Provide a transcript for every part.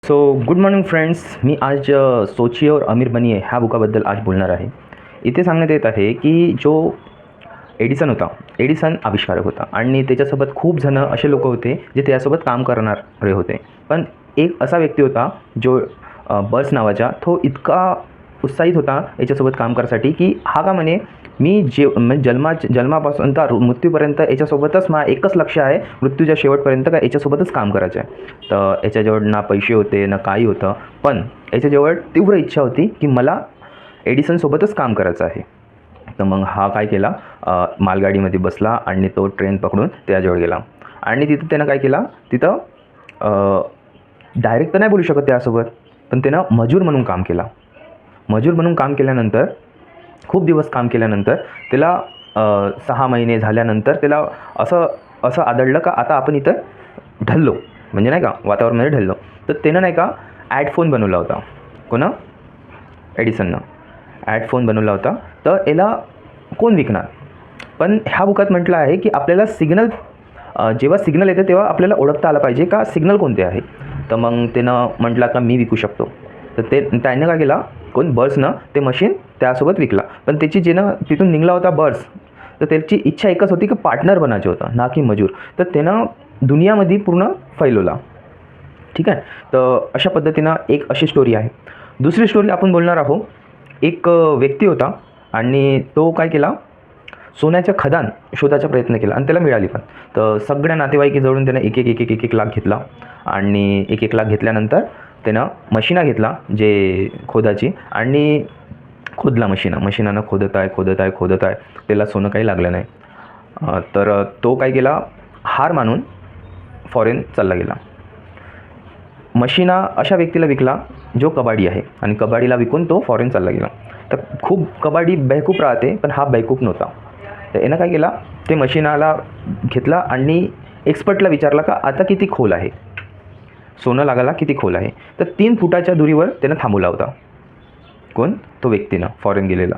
So good morning friends. मी आज सोचिए और अमीर बनिए ह्या बुकाबद्दल आज बोलणार आहे. इथे सांगण्यात येत आहे की जो एडिसन होता, एडिसन आविष्कारक होता आणि त्याच्यासोबत खूप जणं असे लोक होते जे त्याच्यासोबत काम करणारे होते. पण एक असा व्यक्ती होता जो बर्स नावाचा, तो इतका उत्साहित होता याच्यासोबत काम करायसाठी की हा का म्हणे मी म्हणजे जन्मापासून तर मृत्यूपर्यंत याच्यासोबतच एकच लक्ष आहे, मृत्यूच्या शेवटपर्यंत का याच्यासोबतच काम करायचं आहे. तर याच्याजवळ ना पैसे होते ना काही होतं, पण याच्याजवळ तीव्र इच्छा होती की मला एडिसनसोबतच काम करायचं आहे. तर मग हा काय केला, मालगाडीमध्ये बसला आणि तो ट्रेन पकडून त्याजवळ गेला आणि तिथं त्यानं काय केला, तिथं डायरेक्ट तर नाही बोलू शकत त्यासोबत, पण त्यानं मजूर म्हणून काम केला. मजूर म्हणून काम केल्यानंतर खूप दिवस काम केल्यानंतर त्याला 6 महिने झाल्यानंतर त्याला असं आढळलं का आता आपण इथं ढळलो, म्हणजे नाही का वातावरणामध्ये ढळलो. तर त्यानं नाही का ॲडफोन बनवला होता. कोणं? एडिसननं ॲडफोन बनवला होता. तर याला कोण विकणार? पण ह्या बुकात म्हटलं आहे की आपल्याला सिग्नल जेव्हा सिग्नल येते तेव्हा आपल्याला ओळखता आला पाहिजे का सिग्नल कोणते आहे. तर मग त्यानं म्हटलं का मी विकू शकतो. तर त्यानं काय केला, कोण बर्सनं ते मशीन त्यासोबत विकला. पण त्याची जेनं तिथून निघला होता बर्स, तर त्याची इच्छा एकच होती की पार्टनर बनायचं होतं ना की मजूर. तर त्यानं दुनियामध्ये पूर्ण फैलवला. ठीक आहे. तर अशा पद्धतीनं एक अशी स्टोरी आहे. दुसरी स्टोरी आपण बोलणार आहोत. एक व्यक्ती होता आणि तो काय केला, सोन्याचं खदान शोधायचा प्रयत्न केला आणि त्याला मिळाली पण. तर सगळ्या नातेवाईकाजवळून त्यानं एक लाख घेतला आणि 1 लाख घेतल्यानंतर त्यानं मशिना घेतला जे खोदाची आणि खोदला मशिनानं खोदत आहे. त्याला सोनं काही लागलं नाही. तर तो काय केला, हार मानून फॉरेन चालला गेला. मशिना अशा व्यक्तीला विकला जो कबाडी आहे आणि कबाडीला विकून तो फॉरेन चालला गेला. तर खूप कबाडी बेवकूफ राहते, पण हा बेवकूफ नव्हता. तर यानं काय केला, ते मशिनाला घेतला आणि एक्सपर्टला विचारला का आता किती खोल आहे, सोनं लागायला किती खोल आहे. तर 3 फुटाच्या दुरीवर त्यानं थांबवला होता. कोण? तो व्यक्तीनं फॉरेन गेलेला.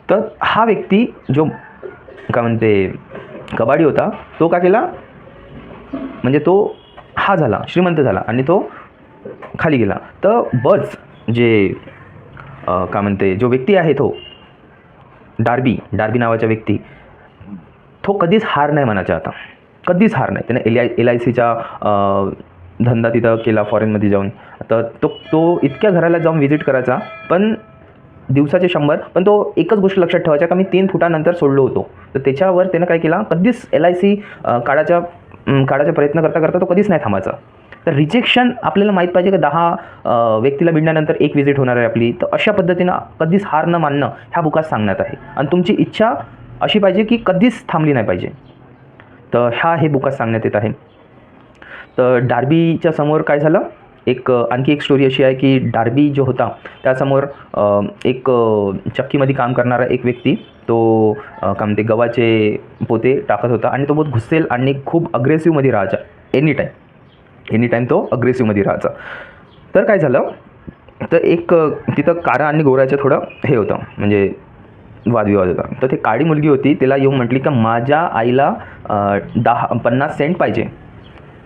तर हा व्यक्ती जो काय म्हणते कबाडी होता, तो काय केला, म्हणजे तो हा झाला श्रीमंत झाला आणि तो खाली गेला. तर बर्स जे काय म्हणते जो व्यक्ती आहे तो डार्बी नावाचा व्यक्ती, तो कधीच हार नाही मानायचा. आता कधीच हार नाही. त्याने LICचा धंदा तिथं केला फॉरेनमध्ये जाऊन. तर तो इतक्या घराला जाऊन व्हिजिट करायचा, पण दिवसाचे 100. पण तो एकच गोष्ट लक्षात ठेवायचा का मी 3 फुटानंतर सोडलो होतो. तर त्याच्यावर त्यानं काय केला, कधीच LIC काढायचा प्रयत्न करता तो कधीच नाही थांबायचा. तर रिजेक्शन आपल्याला माहीत पाहिजे की 10 व्यक्तीला भिडल्यानंतर 1 व्हिजिट होणार आहे आपली. तर अशा पद्धतीनं कधीच हार न मानणं ह्या बुकात सांगण्यात आहे आणि तुमची इच्छा अशी पाहिजे की कधीच थांबली नाही पाहिजे. तर हे बुकात सांगण्यात येत आहे. तर डार्बीच्या समोर काय झालं, आणखी एक स्टोरी अशी आहे की डार्बी जो होता त्यासमोर एक चक्कीमध्ये काम करणारा एक व्यक्ती, तो काय म्हणते गव्हाचे पोते टाकत होता आणि तो बहुत गुस्सेल आणि खूप अग्रेसिव्हमध्ये राहायचा. एनी टाईम तो अग्रेसिव्हमध्ये राहायचा. तर काय झालं, तर तिथं काळा आणि गोऱ्याचं थोडं हे होतं, म्हणजे वादविवाद होता. तर ती काळी मुलगी होती, तिला येऊन म्हटली का माझ्या आईला 50 सेंट पाहिजे.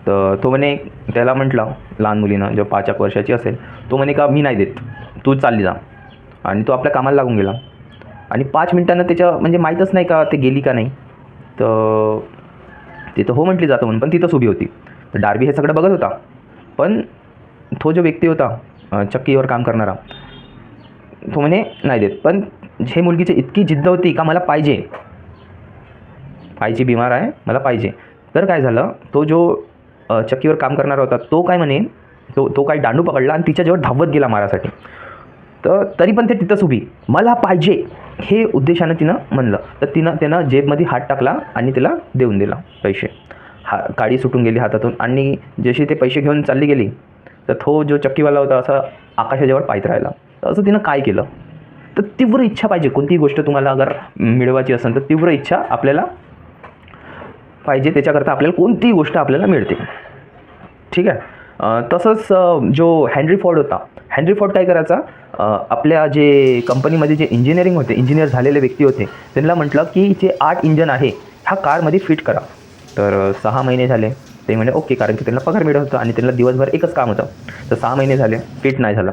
तर तो म्हणे, त्याला म्हटलं लहान मुलीनं जो 5 वर्षाची असेल, तो म्हणे का मी नाही देत, तू चालली जा. आणि तो आपल्या कामाला लागून गेला आणि 5 मिनिटानं म्हणजे माहीतच नाही का ते गेली का नाही. तर तिथं हो म्हटली जातं म्हणून, पण तिथंच उभी होती. तर डार्बी हे सगळं बघत होता, पण तो जो व्यक्ती होता चक्कीवर काम करणारा, तो म्हणे नाही देत. पण हे मुलगीची इतकी जिद्द होती का मला पाहिजे, आईची बिमार आहे, मला पाहिजे. तर काय झालं, तो जो चक्कीवर काम करणारा होता तो काय म्हणे, तो काय दांडू पकडला आणि तिच्याजवळ धावत गेला मारासाठी. तर तरी पण ते तिथंच उभी, मला पाहिजे हे उद्देशानं तिनं म्हणलं. तर त्यानं जेबमध्ये हात टाकला आणि तिला देऊन दिला पैसे. काडी सुटून गेली हातातून आणि जशी ते पैसे घेऊन चालली गेली, तर तो जो चक्कीवाला होता असा आकाशाजवळ पाहत राहिला. तर असं तिनं काय केलं. तर तीव्र इच्छा पाहिजे, कोणतीही गोष्ट तुम्हाला अगर मिळवायची असेल तर तीव्र इच्छा आपल्याला पाहिजे, त्याच्याकरता आपल्याला कोणतीही गोष्ट आपल्याला मिळते. ठीक आहे. तसंच जो हेनरी फोर्ड होता, हेनरी फोर्ड काय करायचा, आपल्या जे कंपनीमध्ये जे इंजिनियर झालेले व्यक्ती होते त्यांना म्हटलं की जे 8 इंजन आहे ह्या कारमध्ये फिट करा. तर 6 महिने झाले, ते म्हणे ओके, कारण की त्यांना पगार मिळत होता आणि त्यांना दिवसभर एकच काम होतं. तर 6 महिने झाले फिट नाही झालं,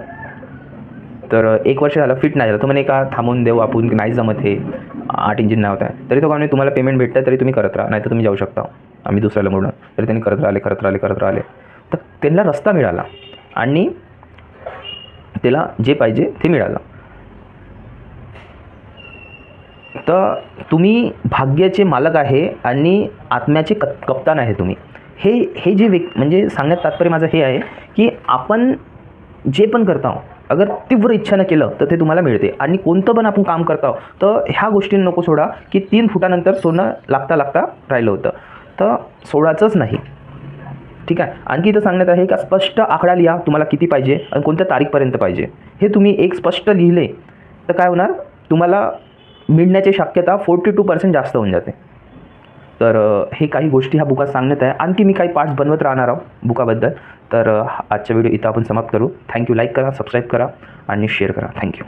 तर 1 वर्ष झालं फिट नाही झालं, तर म्हणे का थांबून देऊ आपण, नाही जमत हे 8 इंचीन नाही होत आहे. तरी तो काय तुम्हाला पेमेंट भेटतं तरी तुम्ही करत राहा, नाही तर तुम्ही जाऊ शकता, आम्ही दुसऱ्याला म्हणून. तरी त्यांनी करत राहिले. तर त्यांना रस्ता मिळाला आणि त्याला जे पाहिजे ते मिळालं. तर तुम्ही भाग्याचे मालक आहे आणि आत्म्याचे कप्तान आहे तुम्ही. हे जे म्हणजे सांगण्यात तात्पर्य माझं हे आहे की आपण जे पण करतो अगर तीव्र इच्छानं केलं तर ते तुम्हाला मिळते. आणि कोणतं पण आपण काम करतो तर ह्या गोष्टींना नको सोडा की 3 फुटानंतर सोनं लागता राहिलं होतं, तर सोडायचंच नाही. ठीक आहे. आणखी इथं सांगण्यात आहे का स्पष्ट आकडा लिहा, तुम्हाला किती पाहिजे आणि कोणत्या तारीखपर्यंत पाहिजे. हे तुम्ही एक स्पष्ट लिहिले तर काय होणार, तुम्हाला मिळण्याची शक्यता 42% जास्त होऊन जाते. तर हे काही गोष्टी ह्या बुकात सांगण्यात आहे. आणखी मी काही पार्ट्स बनवत राहणार आहोत बुकाबद्दल. तर आजचा व्हिडिओ इथं आपण समाप्त करू. थँक्यू. लाईक करा, सबस्क्राईब करा आणि शेअर करा. थँक्यू.